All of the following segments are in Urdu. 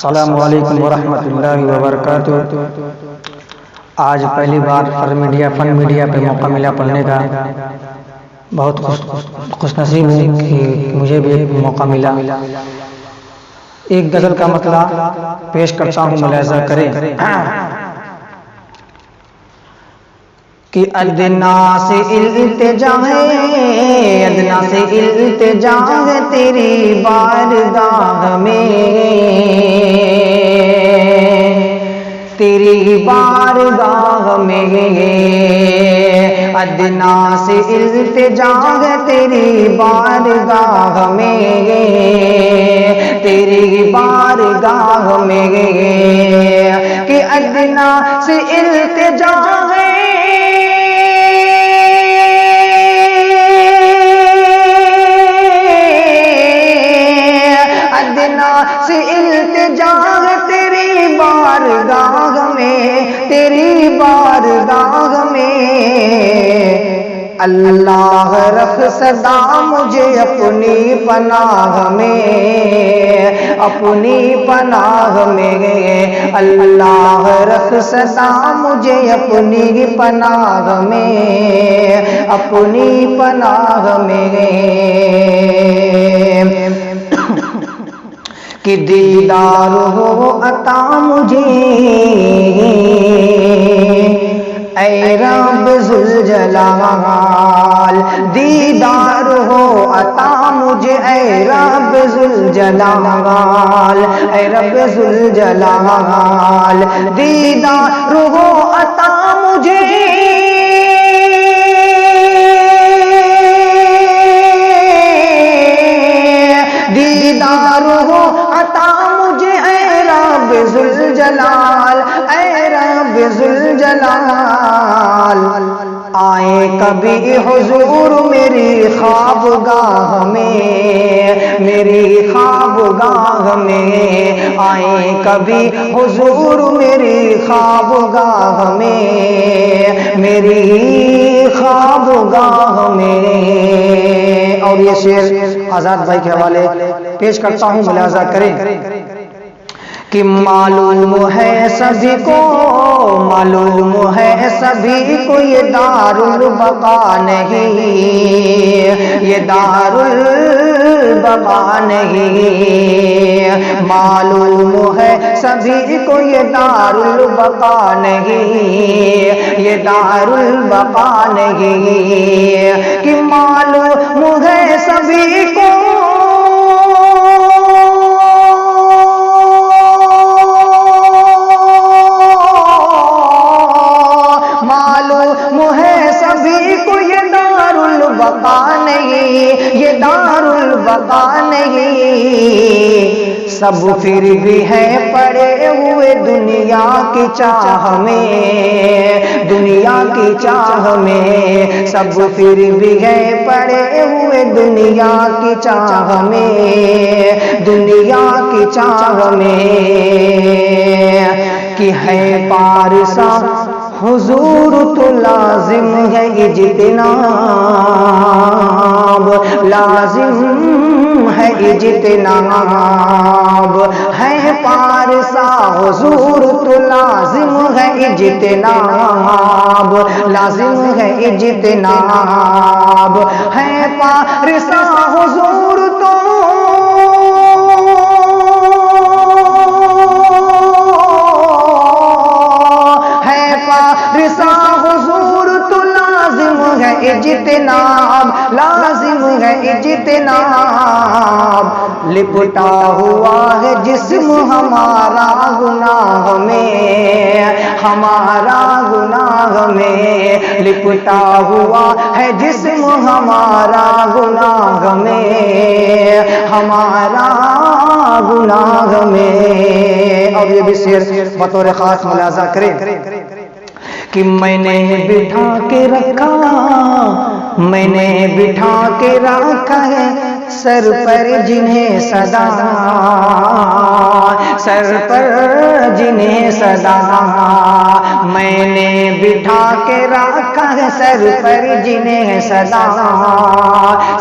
السلام علیکم ورحمۃ اللہ وبرکاتہ۔ آج پہلی بار فن میڈیا پہ موقع ملا پڑھنے کا، بہت خوش نصیب ہوں کہ مجھے بھی ایک موقع ملا۔ ایک غزل کا مطلع پیش کرتا ہوں، ملاحظہ کریں کہ ادنا سے التجا ہے، ادنا سے التجا ہے تیری بارگاہ میں، تیری بارگاہ میں، ادنا سے التجا ہے تیری بارگاہ میں، تیری بارگاہ میں، کہ ادنا سے التجا ہے، سے التجا ہے تیری بارگاہ میں، تیری بارگاہ میں، اللہ رکھ صدا مجھے اپنی پناہ میں، اپنی پناہ میں، اللہ رکھ صدا مجھے اپنی پناہ میں، اپنی پناہ میں، کہ دیدار ہو عطا مجھے اے رب ذوالجلال، دیدار ہو عطا مجھے اے رب ذوالجلال، اے رب ذوالجلال، دیدار ہو عطا مجھے، دیدار ہو عطا مجھے اے رب ذوالجلال، اے رب ذوالجلال، آئے کبھی حضور میری خوابگاہ میں، میری خوابگاہ میں، آئے کبھی حضور میری خوابگاہ میں، میری خوابگاہ میں۔ اور یہ شعر آزاد بھائی کے حوالے پیش کرتا ہوں، ملاحظہ کریں کہ معلوم ہے سبھی کو، معلوم ہے سبھی کو یہ دار البقا نہیں، یہ دار البقا نہیں، معلوم ہے سبھی کو یہ دار البقا نہیں، یہ دار البقا نہیں، کہ معلوم ہے سبھی کو، یہ دار البقا نہیں، سب پھر بھی ہے پڑے ہوئے دنیا کی چاہ میں، دنیا کی چاہ میں، سب پھر بھی ہے پڑے ہوئے دنیا کی چاہ میں، دنیا کی چاہ میں، کہ ہے پارسا حضور تو لازم ہے اجتناب، لازم ہے اجتناب، ہے پارسا حضور تو لازم ہے اجتناب، لازم ہے اجتناب، ہے پارسا حضور تو اجتناب، لازم ہے اجتناب، لپٹا ہوا ہے جسم ہمارا گناہ میں، ہمارا گناہ میں، لپٹا ہوا ہے جسم ہمارا گناہ میں، ہمارا گناہ میں۔ اور یہ بھی شعر بطور خاص ملاحظہ کریں کہ میں نے بٹھا کے رکھا میں نے بٹھا کے رکھا ہے سر پر جنہیں صدا، سر پر جنہیں صدا، میں نے بٹھا کے رکھا ہے سر پر جنہیں صدا،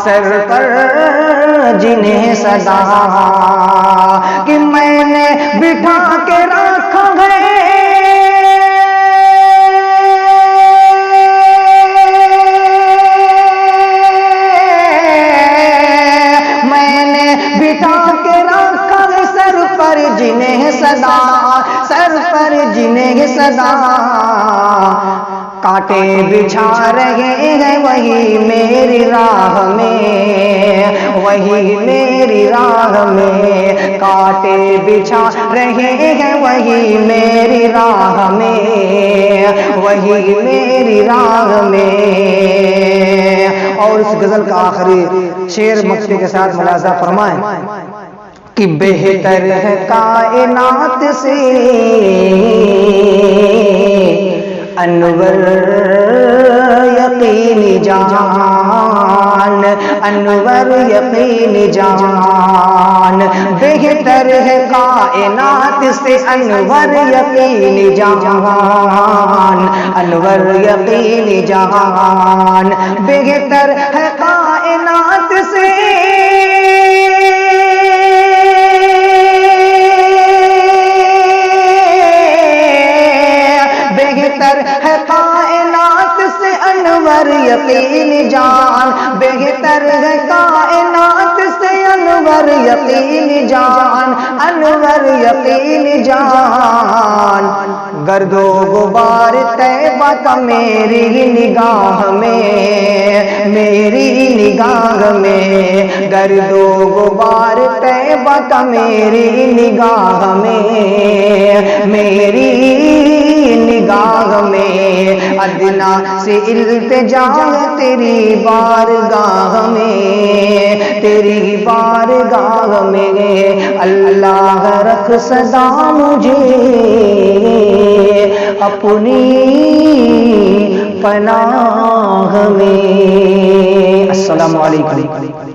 سر پر جنہیں صدا، کہ میں نے بٹھا کے رکھا ہے جنہیں صدا، سر پر جنہیں صدا، کانٹے بچھا رہے ہیں وہی میری راہ میں، وہی میری راہ میں، کانٹے بچھا رہے ہیں وہی میری راہ میں، وہی میری راہ میں۔ اور اس غزل کا آخری شعر مقطع کے ساتھ ملاحظہ فرمائیں کہ بہتر ہے کائنات سے انور یقینی جان، انور یقینی جان، بہتر ہے کائنات سے انور یقینی جان، انور یقینی جان، بہتر ہے کائنات سے ہے کائنات سے انور یقینی جان، بہتر ہے کائنات سے انور یقینی جان، انور یقینی جان، گرد و غبار طیبہ کا میری نگاہ میں، میری نگاہ میں، گرد و غبار طیبہ کا میری نگاہ میں، میری نگاہ میں، ادنا سے التجا تیری بارگاہ میں، تیری بارگاہ میں، اللہ رکھ سدا مجھے اپنی پناہ میں۔ السلام علیکم۔